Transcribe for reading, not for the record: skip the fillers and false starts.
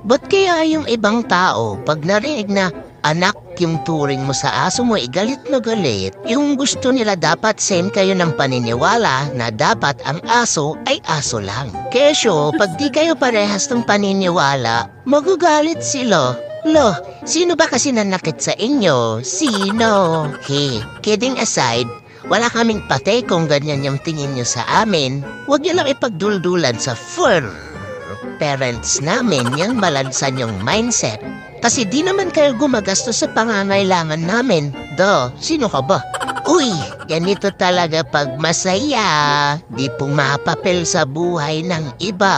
Ba't kaya yung ibang tao, pag narinig na anak yung turing mo sa aso mo, galit na galit? Yung gusto nila dapat same kayo ng paniniwala na dapat ang aso ay aso lang. Kesyo, pag di kayo parehas ng paniniwala, magagalit sila. Lo, sino ba kasi nanakit sa inyo? Sino? Hey, kidding aside, wala kaming pate kung ganyan yung tingin nyo sa amin. Huwag nyo lang ipagduldulan sa fur parents namin yung balansan yung mindset. Kasi di naman kayo gumagastos sa pangangailangan namin. Sino ka ba? Uy, ganito talaga pag masaya. Di pumapapel sa buhay ng iba.